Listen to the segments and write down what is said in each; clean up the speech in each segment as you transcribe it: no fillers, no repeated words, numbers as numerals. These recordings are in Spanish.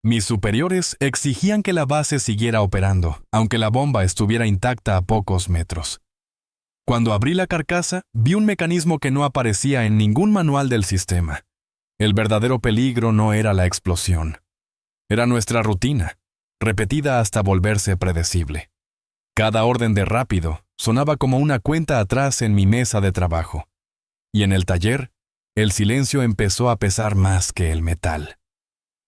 Mis superiores exigían que la base siguiera operando, aunque la bomba estuviera intacta a pocos metros. Cuando abrí la carcasa, vi un mecanismo que no aparecía en ningún manual del sistema. El verdadero peligro no era la explosión. Era nuestra rutina, repetida hasta volverse predecible. Cada orden de rápido sonaba como una cuenta atrás en mi mesa de trabajo. Y en el taller, el silencio empezó a pesar más que el metal.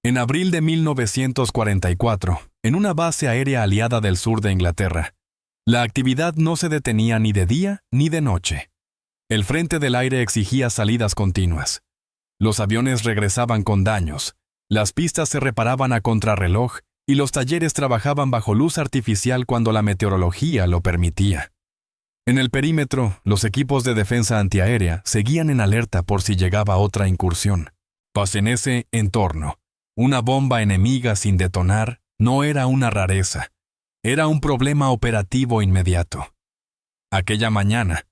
En abril de 1944, en una base aérea aliada del sur de Inglaterra, la actividad no se detenía ni de día ni de noche. El frente del aire exigía salidas continuas. Los aviones regresaban con daños, las pistas se reparaban a contrarreloj y los talleres trabajaban bajo luz artificial cuando la meteorología lo permitía. En el perímetro, los equipos de defensa antiaérea seguían en alerta por si llegaba otra incursión. Pues en ese entorno, una bomba enemiga sin detonar no era una rareza, era un problema operativo inmediato. Aquella mañana,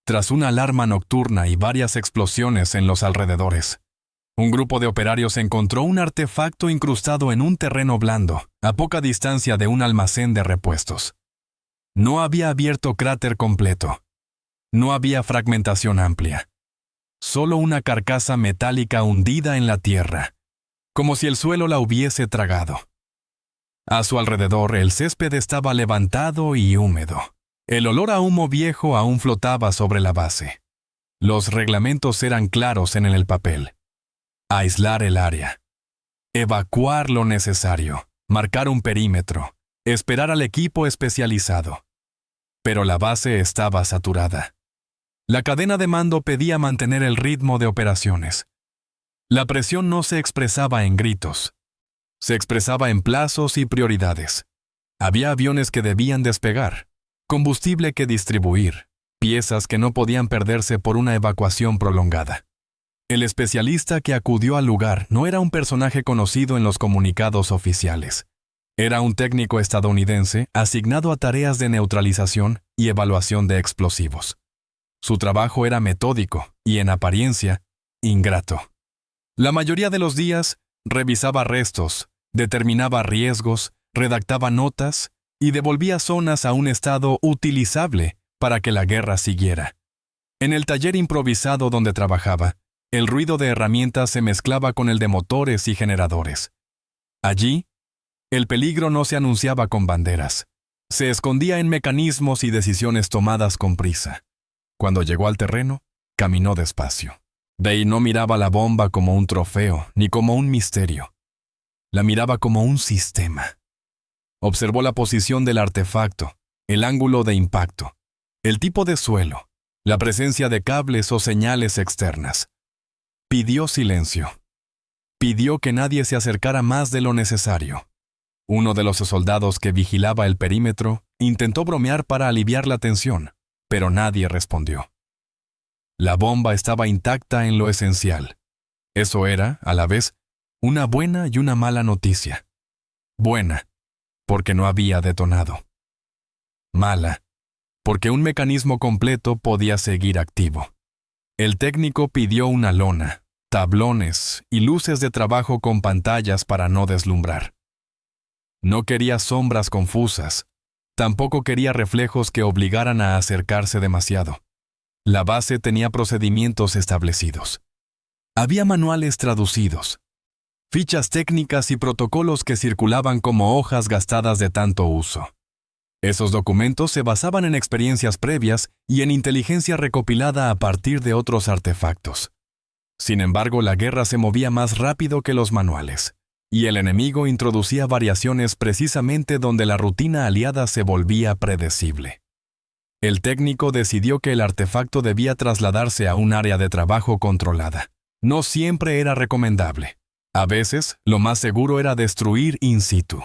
tras una alarma nocturna y varias explosiones en los alrededores, un grupo de operarios encontró un artefacto incrustado en un terreno blando, a poca distancia de un almacén de repuestos. No había abierto cráter completo. No había fragmentación amplia. Solo una carcasa metálica hundida en la tierra, como si el suelo la hubiese tragado. A su alrededor, el césped estaba levantado y húmedo. El olor a humo viejo aún flotaba sobre la base. Los reglamentos eran claros en el papel. Aislar el área. Evacuar lo necesario. Marcar un perímetro. Esperar al equipo especializado. Pero la base estaba saturada. La cadena de mando pedía mantener el ritmo de operaciones. La presión no se expresaba en gritos. Se expresaba en plazos y prioridades. Había aviones que debían despegar, combustible que distribuir, piezas que no podían perderse por una evacuación prolongada. El especialista que acudió al lugar no era un personaje conocido en los comunicados oficiales. Era un técnico estadounidense asignado a tareas de neutralización y evaluación de explosivos. Su trabajo era metódico y, en apariencia, ingrato. La mayoría de los días, revisaba restos, determinaba riesgos, redactaba notas y devolvía zonas a un estado utilizable para que la guerra siguiera. En el taller improvisado donde trabajaba, el ruido de herramientas se mezclaba con el de motores y generadores. Allí, el peligro no se anunciaba con banderas. Se escondía en mecanismos y decisiones tomadas con prisa. Cuando llegó al terreno, caminó despacio. Day no miraba la bomba como un trofeo, ni como un misterio. La miraba como un sistema. Observó la posición del artefacto, el ángulo de impacto, el tipo de suelo, la presencia de cables o señales externas. Pidió silencio. Pidió que nadie se acercara más de lo necesario. Uno de los soldados que vigilaba el perímetro intentó bromear para aliviar la tensión, pero nadie respondió. La bomba estaba intacta en lo esencial. Eso era, a la vez, una buena y una mala noticia. Buena, porque no había detonado. Mala, porque un mecanismo completo podía seguir activo. El técnico pidió una lona, tablones y luces de trabajo con pantallas para no deslumbrar. No quería sombras confusas, tampoco quería reflejos que obligaran a acercarse demasiado. La base tenía procedimientos establecidos. Había manuales traducidos, fichas técnicas y protocolos que circulaban como hojas gastadas de tanto uso. Esos documentos se basaban en experiencias previas y en inteligencia recopilada a partir de otros artefactos. Sin embargo, la guerra se movía más rápido que los manuales, y el enemigo introducía variaciones precisamente donde la rutina aliada se volvía predecible. El técnico decidió que el artefacto debía trasladarse a un área de trabajo controlada. No siempre era recomendable. A veces, lo más seguro era destruir in situ.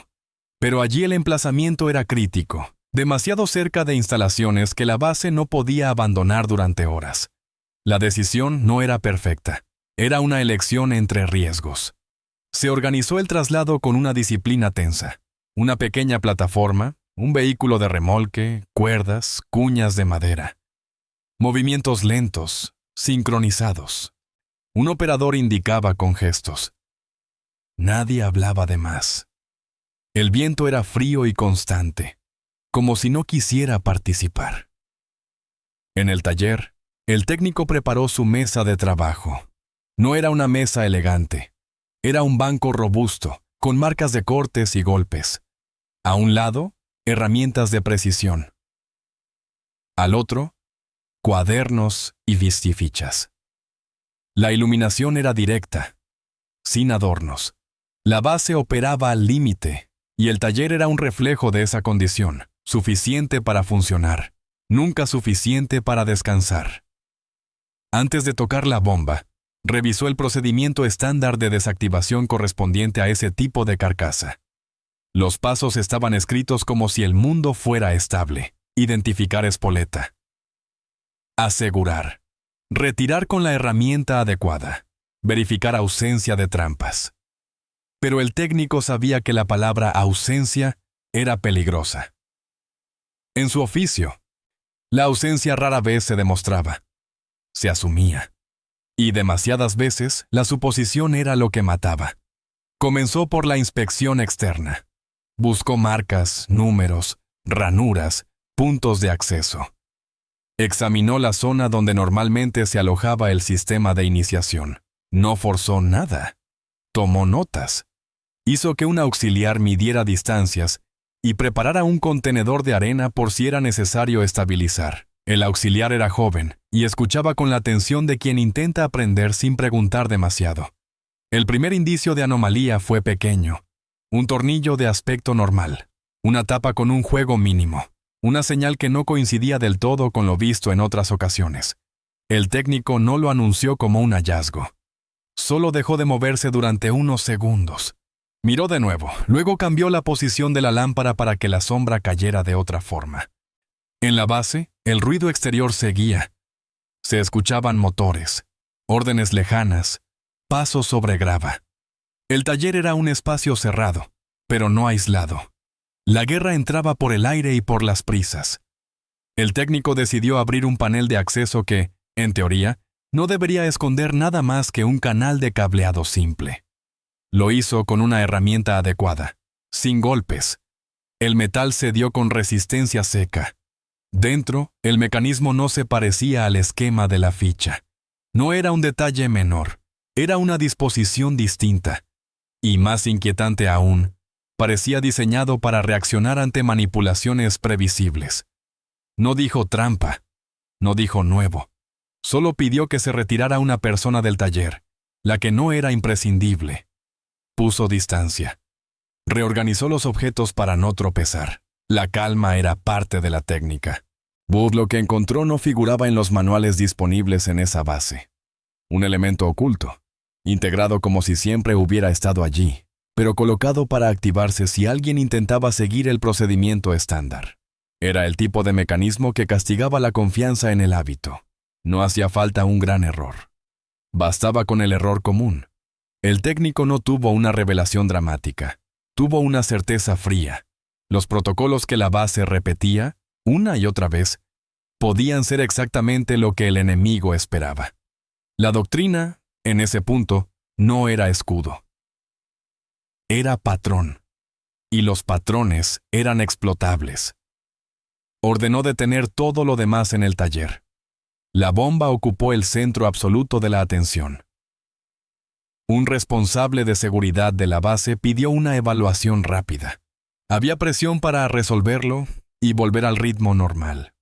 Pero allí el emplazamiento era crítico, demasiado cerca de instalaciones que la base no podía abandonar durante horas. La decisión no era perfecta. Era una elección entre riesgos. Se organizó el traslado con una disciplina tensa. Una pequeña plataforma, un vehículo de remolque, cuerdas, cuñas de madera. Movimientos lentos, sincronizados. Un operador indicaba con gestos. Nadie hablaba de más. El viento era frío y constante, como si no quisiera participar. En el taller, el técnico preparó su mesa de trabajo. No era una mesa elegante. Era un banco robusto, con marcas de cortes y golpes. A un lado, herramientas de precisión. Al otro, cuadernos y vistifichas. La iluminación era directa, sin adornos. La base operaba al límite, y el taller era un reflejo de esa condición, suficiente para funcionar, nunca suficiente para descansar. Antes de tocar la bomba, revisó el procedimiento estándar de desactivación correspondiente a ese tipo de carcasa. Los pasos estaban escritos como si el mundo fuera estable. Identificar espoleta. Asegurar. Retirar con la herramienta adecuada. Verificar ausencia de trampas. Pero el técnico sabía que la palabra ausencia era peligrosa. En su oficio, la ausencia rara vez se demostraba. Se asumía. Y demasiadas veces la suposición era lo que mataba. Comenzó por la inspección externa. Buscó marcas, números, ranuras, puntos de acceso. Examinó la zona donde normalmente se alojaba el sistema de iniciación. No forzó nada. Tomó notas. Hizo que un auxiliar midiera distancias y preparara un contenedor de arena por si era necesario estabilizar. El auxiliar era joven y escuchaba con la atención de quien intenta aprender sin preguntar demasiado. El primer indicio de anomalía fue pequeño. Un tornillo de aspecto normal. Una tapa con un juego mínimo. Una señal que no coincidía del todo con lo visto en otras ocasiones. El técnico no lo anunció como un hallazgo. Solo dejó de moverse durante unos segundos. Miró de nuevo, luego cambió la posición de la lámpara para que la sombra cayera de otra forma. En la base, el ruido exterior seguía. Se escuchaban motores, órdenes lejanas, pasos sobre grava. El taller era un espacio cerrado, pero no aislado. La guerra entraba por el aire y por las prisas. El técnico decidió abrir un panel de acceso que, en teoría, no debería esconder nada más que un canal de cableado simple. Lo hizo con una herramienta adecuada, sin golpes. El metal cedió con resistencia seca. Dentro, el mecanismo no se parecía al esquema de la ficha. No era un detalle menor, era una disposición distinta. Y más inquietante aún, parecía diseñado para reaccionar ante manipulaciones previsibles. No dijo trampa, no dijo nuevo. Solo pidió que se retirara una persona del taller, la que no era imprescindible. Puso distancia. Reorganizó los objetos para no tropezar. La calma era parte de la técnica. Lo que encontró no figuraba en los manuales disponibles en esa base. Un elemento oculto, integrado como si siempre hubiera estado allí, pero colocado para activarse si alguien intentaba seguir el procedimiento estándar. Era el tipo de mecanismo que castigaba la confianza en el hábito. No hacía falta un gran error. Bastaba con el error común. El técnico no tuvo una revelación dramática. Tuvo una certeza fría. Los protocolos que la base repetía, una y otra vez, podían ser exactamente lo que el enemigo esperaba. La doctrina, en ese punto, no era escudo. Era patrón. Y los patrones eran explotables. Ordenó detener todo lo demás en el taller. La bomba ocupó el centro absoluto de la atención. Un responsable de seguridad de la base pidió una evaluación rápida. Había presión para resolverlo y volver al ritmo normal.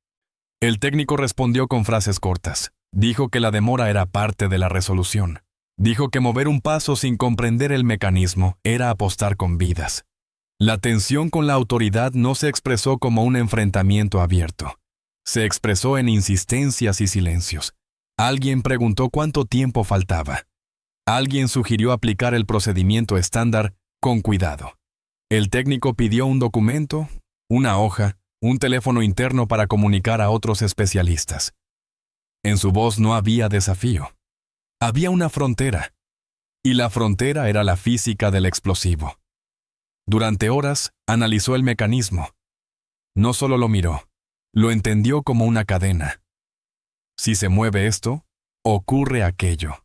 El técnico respondió con frases cortas. Dijo que la demora era parte de la resolución. Dijo que mover un paso sin comprender el mecanismo era apostar con vidas. La tensión con la autoridad no se expresó como un enfrentamiento abierto. Se expresó en insistencias y silencios. Alguien preguntó cuánto tiempo faltaba. Alguien sugirió aplicar el procedimiento estándar con cuidado. El técnico pidió un documento, una hoja, un teléfono interno para comunicar a otros especialistas. En su voz no había desafío. Había una frontera, y la frontera era la física del explosivo. Durante horas analizó el mecanismo. No solo lo miró, lo entendió como una cadena. Si se mueve esto, ocurre aquello.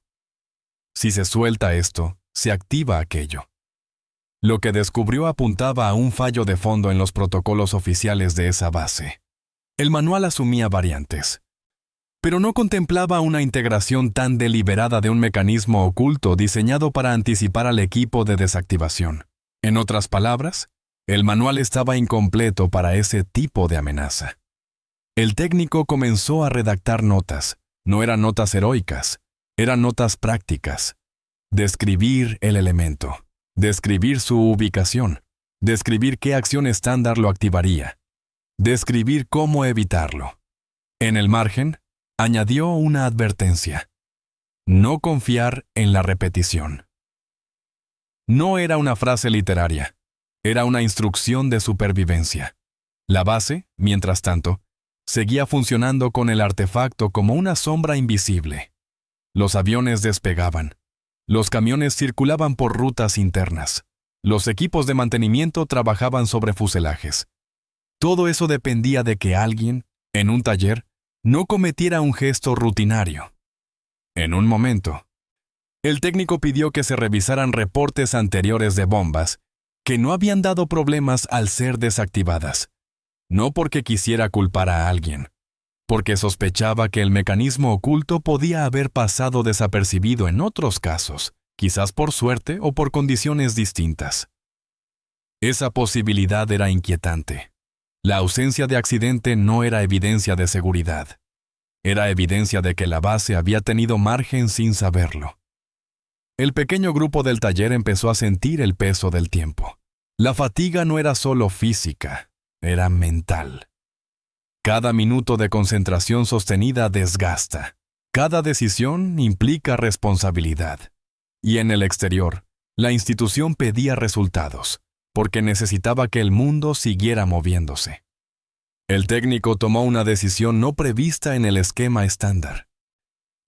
Si se suelta esto, se activa aquello. Lo que descubrió apuntaba a un fallo de fondo en los protocolos oficiales de esa base. El manual asumía variantes, pero no contemplaba una integración tan deliberada de un mecanismo oculto diseñado para anticipar al equipo de desactivación. En otras palabras, el manual estaba incompleto para ese tipo de amenaza. El técnico comenzó a redactar notas. No eran notas heroicas, eran notas prácticas. Describir el elemento, describir su ubicación, describir qué acción estándar lo activaría, describir cómo evitarlo. En el margen, añadió una advertencia: no confiar en la repetición. No era una frase literaria, era una instrucción de supervivencia. La base, mientras tanto, seguía funcionando con el artefacto como una sombra invisible. Los aviones despegaban. Los camiones circulaban por rutas internas. Los equipos de mantenimiento trabajaban sobre fuselajes. Todo eso dependía de que alguien, en un taller, no cometiera un gesto rutinario. En un momento, el técnico pidió que se revisaran reportes anteriores de bombas que no habían dado problemas al ser desactivadas. No porque quisiera culpar a alguien, porque sospechaba que el mecanismo oculto podía haber pasado desapercibido en otros casos, quizás por suerte o por condiciones distintas. Esa posibilidad era inquietante. La ausencia de accidente no era evidencia de seguridad. Era evidencia de que la base había tenido margen sin saberlo. El pequeño grupo del taller empezó a sentir el peso del tiempo. La fatiga no era solo física, era mental. Cada minuto de concentración sostenida desgasta. Cada decisión implica responsabilidad. Y en el exterior, la institución pedía resultados, porque necesitaba que el mundo siguiera moviéndose. El técnico tomó una decisión no prevista en el esquema estándar.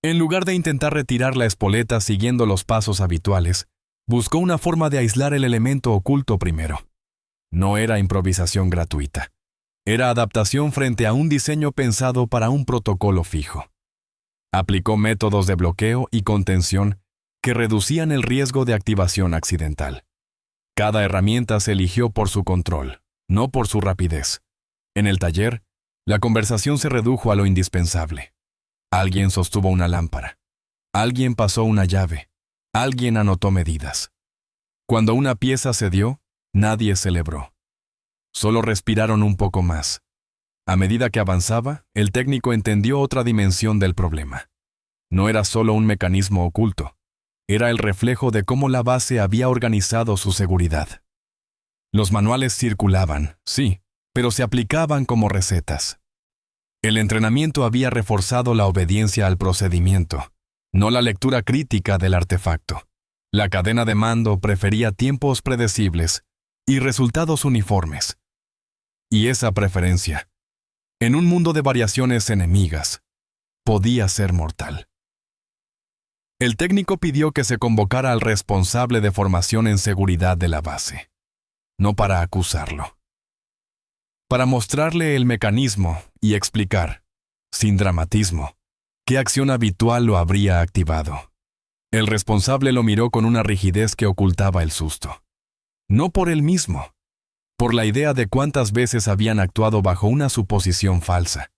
En lugar de intentar retirar la espoleta siguiendo los pasos habituales, buscó una forma de aislar el elemento oculto primero. No era improvisación gratuita. Era adaptación frente a un diseño pensado para un protocolo fijo. Aplicó métodos de bloqueo y contención que reducían el riesgo de activación accidental. Cada herramienta se eligió por su control, no por su rapidez. En el taller, la conversación se redujo a lo indispensable. Alguien sostuvo una lámpara. Alguien pasó una llave. Alguien anotó medidas. Cuando una pieza cedió, nadie celebró. Solo respiraron un poco más. A medida que avanzaba, el técnico entendió otra dimensión del problema. No era solo un mecanismo oculto. Era el reflejo de cómo la base había organizado su seguridad. Los manuales circulaban, sí, pero se aplicaban como recetas. El entrenamiento había reforzado la obediencia al procedimiento, no la lectura crítica del artefacto. La cadena de mando prefería tiempos predecibles y resultados uniformes. Y esa preferencia, en un mundo de variaciones enemigas, podía ser mortal. El técnico pidió que se convocara al responsable de formación en seguridad de la base, no para acusarlo, para mostrarle el mecanismo y explicar, sin dramatismo, qué acción habitual lo habría activado. El responsable lo miró con una rigidez que ocultaba el susto. No por él mismo, por la idea de cuántas veces habían actuado bajo una suposición falsa.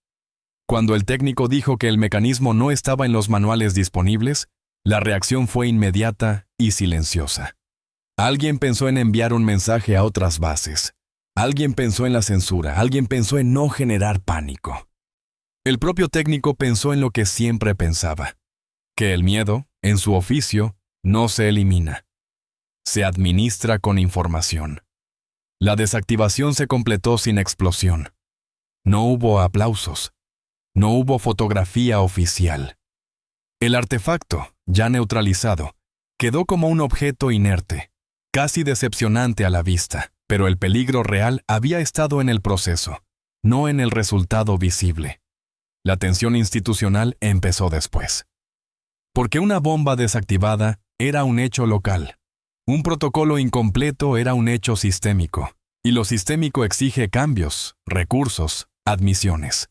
Cuando el técnico dijo que el mecanismo no estaba en los manuales disponibles, la reacción fue inmediata y silenciosa. Alguien pensó en enviar un mensaje a otras bases. Alguien pensó en la censura. Alguien pensó en no generar pánico. El propio técnico pensó en lo que siempre pensaba: que el miedo, en su oficio, no se elimina. Se administra con información. La desactivación se completó sin explosión. No hubo aplausos. No hubo fotografía oficial. El artefacto, ya neutralizado, quedó como un objeto inerte, casi decepcionante a la vista, pero el peligro real había estado en el proceso, no en el resultado visible. La tensión institucional empezó después. Porque una bomba desactivada era un hecho local. Un protocolo incompleto era un hecho sistémico, y lo sistémico exige cambios, recursos, admisiones.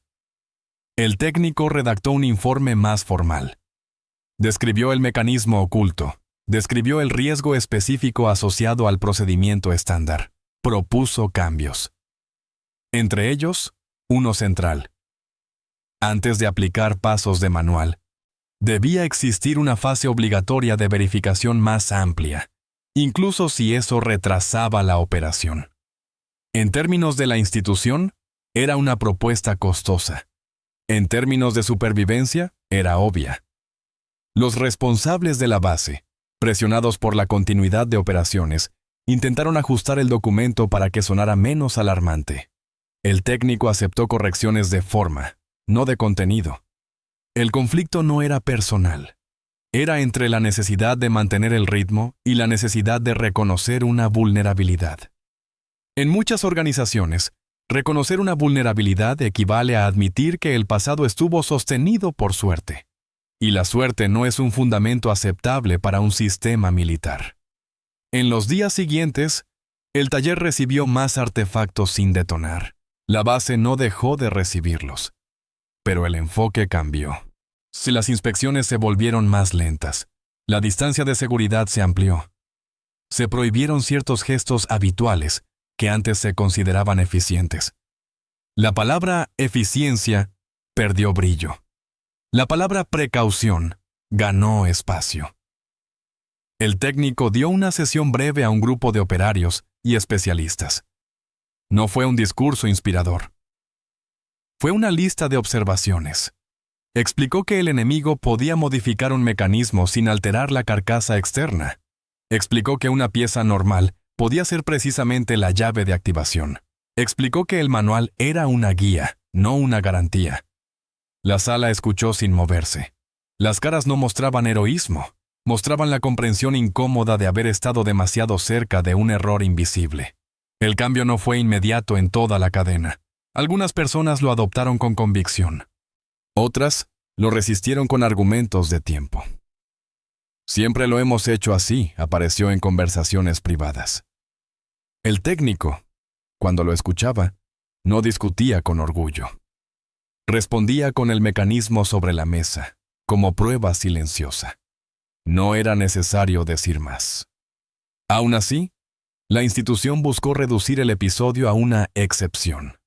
El técnico redactó un informe más formal. Describió el mecanismo oculto, describió el riesgo específico asociado al procedimiento estándar. Propuso cambios. Entre ellos, uno central. Antes de aplicar pasos de manual, debía existir una fase obligatoria de verificación más amplia, incluso si eso retrasaba la operación. En términos de la institución, era una propuesta costosa. En términos de supervivencia, era obvia. Los responsables de la base, presionados por la continuidad de operaciones, intentaron ajustar el documento para que sonara menos alarmante. El técnico aceptó correcciones de forma, no de contenido. El conflicto no era personal. Era entre la necesidad de mantener el ritmo y la necesidad de reconocer una vulnerabilidad. En muchas organizaciones, reconocer una vulnerabilidad equivale a admitir que el pasado estuvo sostenido por suerte. Y la suerte no es un fundamento aceptable para un sistema militar. En los días siguientes, el taller recibió más artefactos sin detonar. La base no dejó de recibirlos. Pero el enfoque cambió. Si las inspecciones se volvieron más lentas, la distancia de seguridad se amplió. Se prohibieron ciertos gestos habituales que antes se consideraban eficientes. La palabra eficiencia perdió brillo. La palabra precaución ganó espacio. El técnico dio una sesión breve a un grupo de operarios y especialistas. No fue un discurso inspirador. Fue una lista de observaciones. Explicó que el enemigo podía modificar un mecanismo sin alterar la carcasa externa. Explicó que una pieza normal podía ser precisamente la llave de activación. Explicó que el manual era una guía, no una garantía. La sala escuchó sin moverse. Las caras no mostraban heroísmo, mostraban la comprensión incómoda de haber estado demasiado cerca de un error invisible. El cambio no fue inmediato en toda la cadena. Algunas personas lo adoptaron con convicción. Otras lo resistieron con argumentos de tiempo. Siempre lo hemos hecho así, apareció en conversaciones privadas. El técnico, cuando lo escuchaba, no discutía con orgullo. Respondía con el mecanismo sobre la mesa, como prueba silenciosa. No era necesario decir más. Aún así, la institución buscó reducir el episodio a una excepción,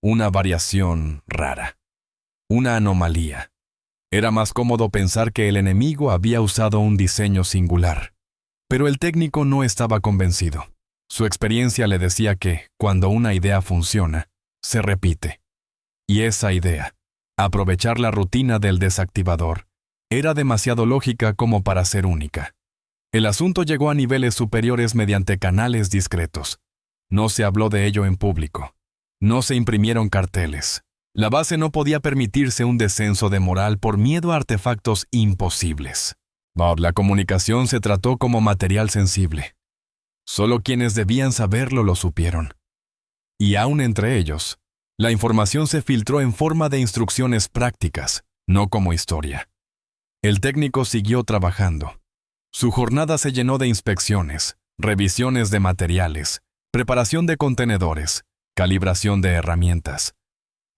una variación rara, una anomalía. Era más cómodo pensar que el enemigo había usado un diseño singular. Pero el técnico no estaba convencido. Su experiencia le decía que, cuando una idea funciona, se repite. Y esa idea, aprovechar la rutina del desactivador, era demasiado lógica como para ser única. El asunto llegó a niveles superiores mediante canales discretos. No se habló de ello en público. No se imprimieron carteles. La base no podía permitirse un descenso de moral por miedo a artefactos imposibles. La comunicación se trató como material sensible. Solo quienes debían saberlo lo supieron. Y aún entre ellos, la información se filtró en forma de instrucciones prácticas, no como historia. El técnico siguió trabajando. Su jornada se llenó de inspecciones, revisiones de materiales, preparación de contenedores, calibración de herramientas.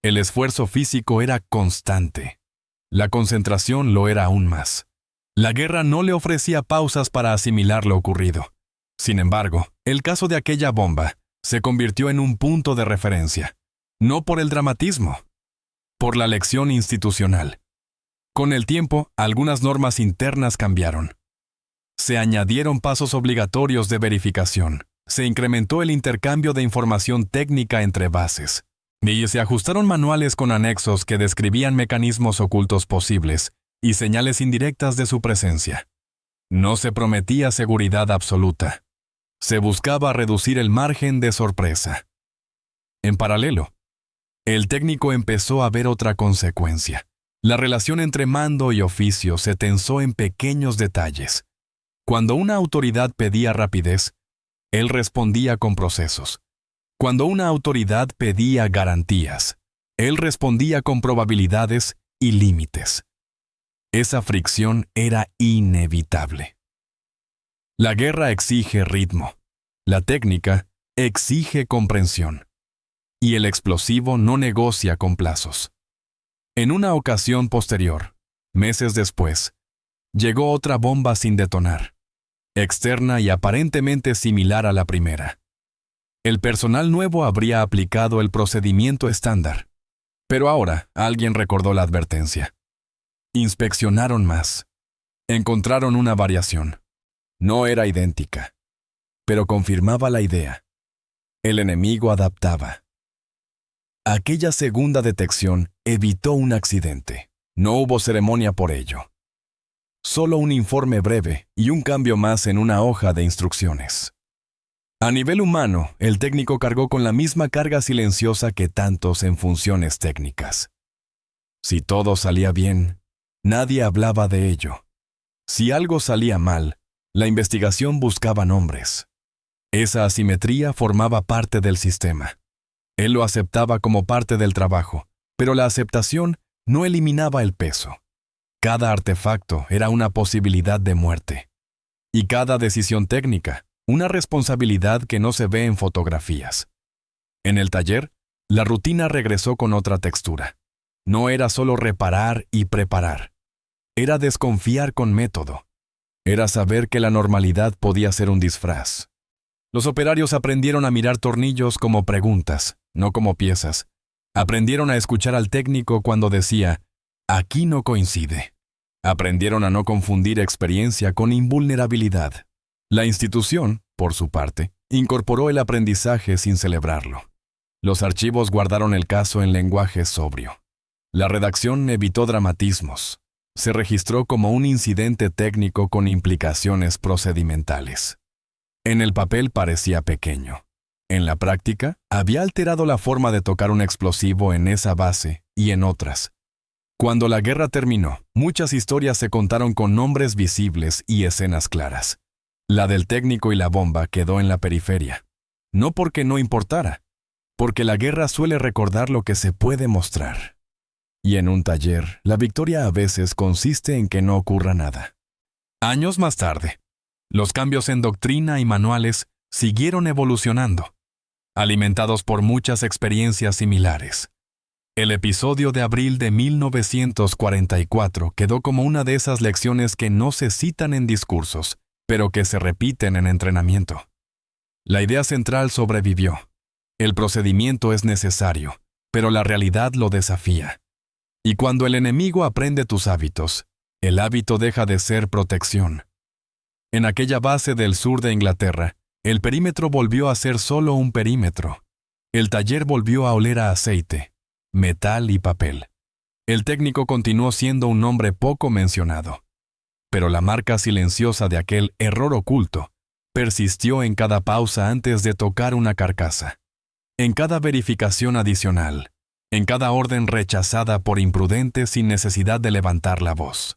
El esfuerzo físico era constante. La concentración lo era aún más. La guerra no le ofrecía pausas para asimilar lo ocurrido. Sin embargo, el caso de aquella bomba se convirtió en un punto de referencia, no por el dramatismo, por la lección institucional. Con el tiempo, algunas normas internas cambiaron. Se añadieron pasos obligatorios de verificación. Se incrementó el intercambio de información técnica entre bases. Y se ajustaron manuales con anexos que describían mecanismos ocultos posibles y señales indirectas de su presencia. No se prometía seguridad absoluta. Se buscaba reducir el margen de sorpresa. En paralelo, el técnico empezó a ver otra consecuencia. La relación entre mando y oficio se tensó en pequeños detalles. Cuando una autoridad pedía rapidez, él respondía con procesos. Cuando una autoridad pedía garantías, él respondía con probabilidades y límites. Esa fricción era inevitable. La guerra exige ritmo. La técnica exige comprensión. Y el explosivo no negocia con plazos. En una ocasión posterior, meses después, llegó otra bomba sin detonar. externa y aparentemente similar a la primera. El personal nuevo habría aplicado el procedimiento estándar. Pero ahora alguien recordó la advertencia. Inspeccionaron más. Encontraron una variación. No era idéntica, pero confirmaba la idea. El enemigo adaptaba. Aquella segunda detección evitó un accidente. No hubo ceremonia por ello. Solo un informe breve y un cambio más en una hoja de instrucciones. A nivel humano, el técnico cargó con la misma carga silenciosa que tantos en funciones técnicas. Si todo salía bien, nadie hablaba de ello. Si algo salía mal, la investigación buscaba nombres. Esa asimetría formaba parte del sistema. Él lo aceptaba como parte del trabajo, pero la aceptación no eliminaba el peso. Cada artefacto era una posibilidad de muerte. Y cada decisión técnica, una responsabilidad que no se ve en fotografías. En el taller, la rutina regresó con otra textura. No era solo reparar y preparar. Era desconfiar con método. Era saber que la normalidad podía ser un disfraz. Los operarios aprendieron a mirar tornillos como preguntas, no como piezas. Aprendieron a escuchar al técnico cuando decía, aquí no coincide. Aprendieron a no confundir experiencia con invulnerabilidad. La institución, por su parte, incorporó el aprendizaje sin celebrarlo. Los archivos guardaron el caso en lenguaje sobrio. La redacción evitó dramatismos. Se registró como un incidente técnico con implicaciones procedimentales. En el papel parecía pequeño. En la práctica, había alterado la forma de tocar un explosivo en esa base y en otras. Cuando la guerra terminó, muchas historias se contaron con nombres visibles y escenas claras. La del técnico y la bomba quedó en la periferia. No porque no importara, porque la guerra suele recordar lo que se puede mostrar. Y en un taller, la victoria a veces consiste en que no ocurra nada. Años más tarde, los cambios en doctrina y manuales siguieron evolucionando, alimentados por muchas experiencias similares. El episodio de abril de 1944 quedó como una de esas lecciones que no se citan en discursos, pero que se repiten en entrenamiento. La idea central sobrevivió. El procedimiento es necesario, pero la realidad lo desafía. Y cuando el enemigo aprende tus hábitos, el hábito deja de ser protección. En aquella base del sur de Inglaterra, el perímetro volvió a ser solo un perímetro. El taller volvió a oler a aceite, metal y papel. El técnico continuó siendo un nombre poco mencionado. Pero la marca silenciosa de aquel error oculto persistió en cada pausa antes de tocar una carcasa, en cada verificación adicional, en cada orden rechazada por imprudente sin necesidad de levantar la voz.